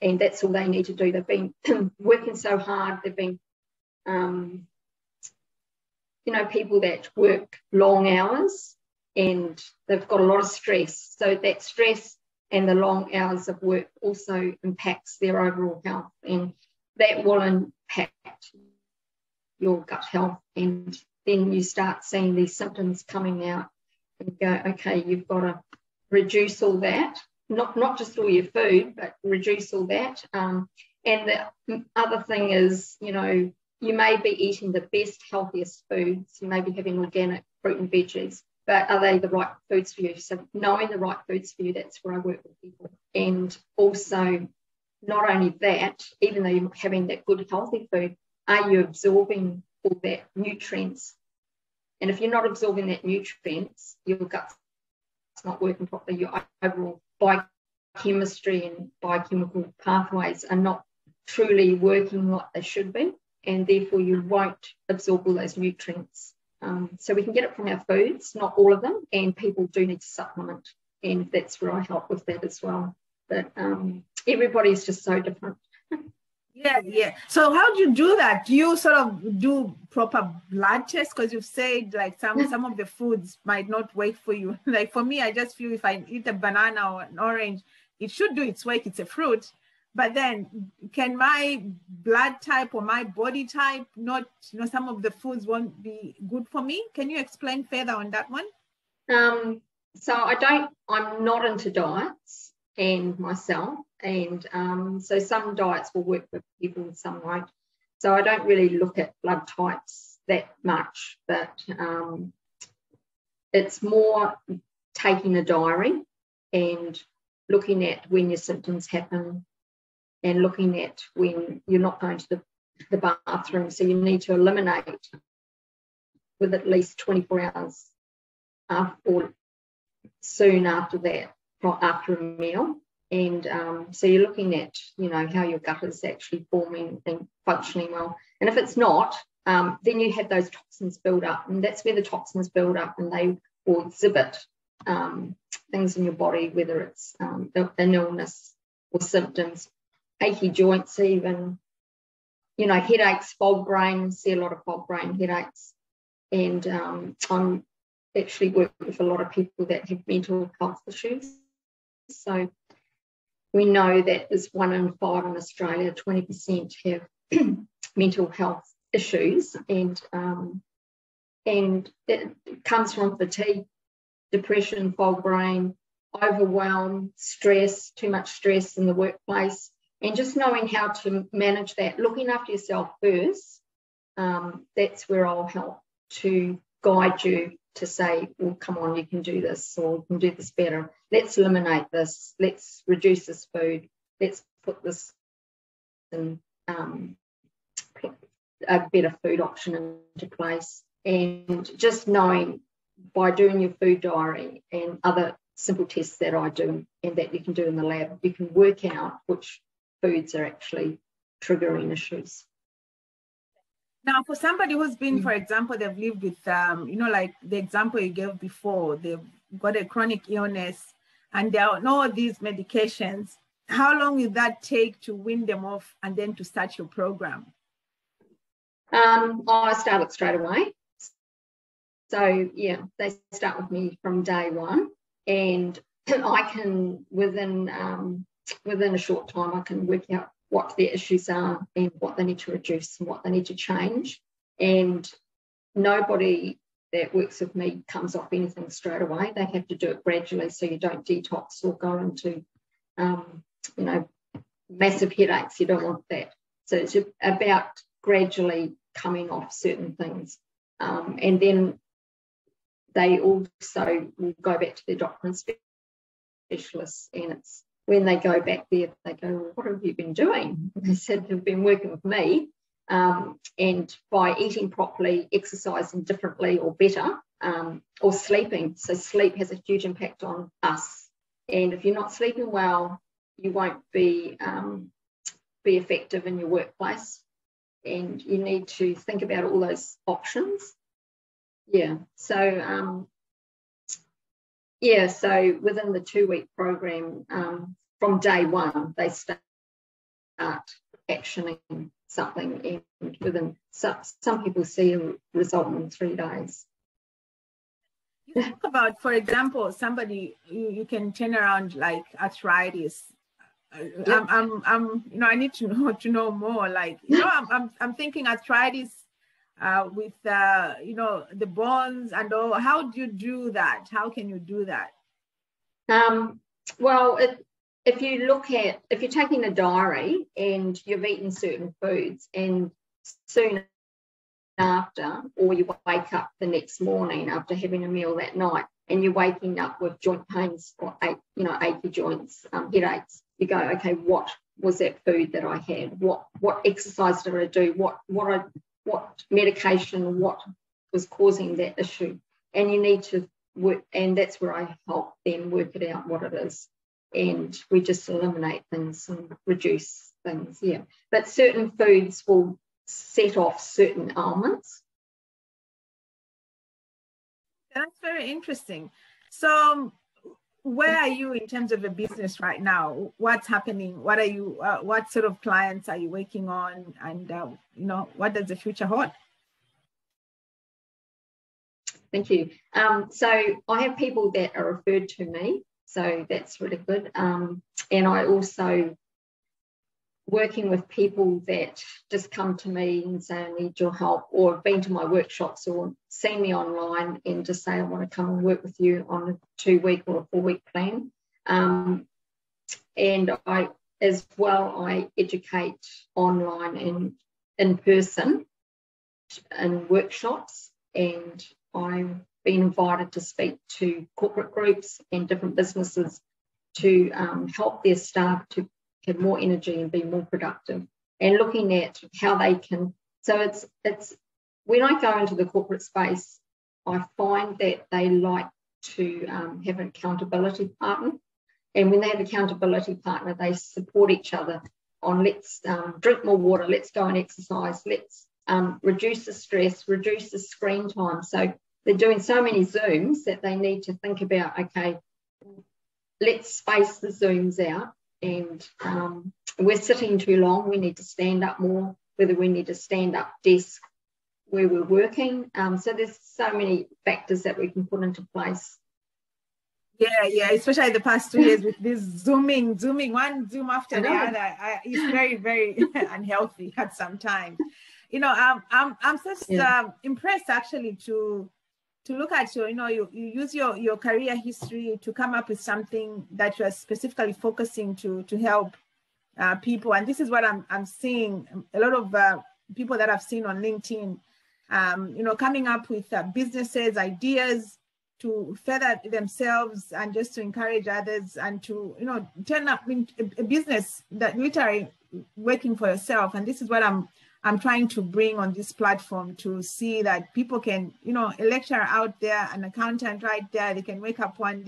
and that's all they need to do. They've been working so hard. They've been, people that work long hours and they've got a lot of stress. So that stress and the long hours of work also impacts their overall health, and that will impact your gut health. And then you start seeing these symptoms coming out and go, okay, you've got to reduce all that, not just all your food, but reduce all that. And the other thing is, you may be eating the best, healthiest foods. You may be having organic fruit and veggies, but are they the right foods for you? So knowing the right foods for you, that's where I work with people. And also, not only that, even though you're having that good, healthy food, are you absorbing all that nutrients? And if you're not absorbing that nutrients, your gut's not working properly. Your overall biochemistry and biochemical pathways are not truly working like they should be, and therefore you won't absorb all those nutrients. So we can get it from our foods, not all of them, and people do need to supplement, and that's where I help with that as well. But everybody's just so different. Yeah. So how do you do that? Do you sort of do proper blood tests? Because you've said like some of the foods might not work for you. Like for me, I just feel if I eat a banana or an orange, it should do its work. It's a fruit. But then can my blood type or my body type not, some of the foods won't be good for me? Can you explain further on that one? So I'm not into diets and myself. And so some diets will work for people and some won't. So I don't really look at blood types that much, but it's more taking a diary and looking at when your symptoms happen and looking at when you're not going to the bathroom. So you need to eliminate with at least 24 hours or soon after that, after a meal. And so you're looking at, how your gut is actually forming and functioning well. And if it's not, then you have those toxins build up, and that's where the toxins build up, and they will exhibit things in your body, whether it's an illness or symptoms, achy joints even, headaches, fog brain, see a lot of fog brain headaches. And I'm actually working with a lot of people that have mental health issues. So we know that there's 1 in 5 in Australia, 20% have mental health issues, and it comes from fatigue, depression, fog brain, overwhelm, stress, too much stress in the workplace, and just knowing how to manage that, looking after yourself first. That's where I'll help to guide you to say, well, come on, you can do this, or you can do this better. Let's eliminate this. Let's reduce this food. Let's put this in a better food option into place. And just knowing by doing your food diary and other simple tests that I do and that you can do in the lab, you can work out which foods are actually triggering issues. Now, for somebody who's been, for example, they've lived with, like the example you gave before, they've got a chronic illness and they are on all these medications, how long will that take to wean them off and then to start your program? I start it straight away. So, yeah, they start with me from day one, and I can, within a short time, I can work out what their issues are and what they need to reduce and what they need to change. And nobody that works with me comes off anything straight away. They have to do it gradually, so you don't detox or go into, massive headaches. You don't want that. So it's about gradually coming off certain things. And then they also will go back to their doctor and specialists, and it's when they go back there, they go, well, what have you been doing? And they said, they've been working with me, and by eating properly, exercising differently or better, or sleeping. So sleep has a huge impact on us. And if you're not sleeping well, you won't be effective in your workplace. And you need to think about all those options. Yeah. So, so within the 2-week program, from day one, they start actioning something, and within some people see a result in 3 days. You talk about, for example, somebody you can turn around like arthritis. Yep. I'm I need to know more. Like, I'm thinking arthritis with the bones and all. How do you do that? How can you do that? Well, if you're taking a diary and you've eaten certain foods, and soon after, or you wake up the next morning after having a meal that night, and you're waking up with joint pains or achy joints, headaches, you go, okay, what was that food that I had? What exercise did I do? What medication? What was causing that issue? And you need to work, and that's where I help them work it out what it is. And we just eliminate things and reduce things, yeah. But certain foods will set off certain ailments. That's very interesting. So where are you in terms of a business right now? What's happening? What are you, what sort of clients are you working on? And, what does the future hold? Thank you. So I have people that are referred to me. So that's really good. And I also working with people that just come to me and say, I need your help, or have been to my workshops or seen me online and just say, I want to come and work with you on a 2-week or a 4-week plan. And I educate online and in person in workshops, and I've been invited to speak to corporate groups and different businesses to help their staff to have more energy and be more productive, and looking at how they can. So it's when I go into the corporate space, I find that they like to have an accountability partner, and when they have an accountability partner, they support each other on let's drink more water, let's go and exercise, let's reduce the stress, reduce the screen time. So they're doing so many Zooms that they need to think about, okay, let's space the Zooms out, and we're sitting too long, we need to stand up more, whether we need to stand up desk where we're working. So there's so many factors that we can put into place. Yeah, especially the past 2 years with this zooming, one Zoom after the other. It's very, very unhealthy at some time. I'm just impressed actually to look at you use your career history to come up with something that you're specifically focusing to help people. And this is what I'm seeing a lot of people that I've seen on LinkedIn, coming up with businesses, ideas to further themselves and just to encourage others, and to, turn up in a business that literally working for yourself. And this is what I'm trying to bring on this platform, to see that people can, a lecturer out there, an accountant right there, they can wake up one day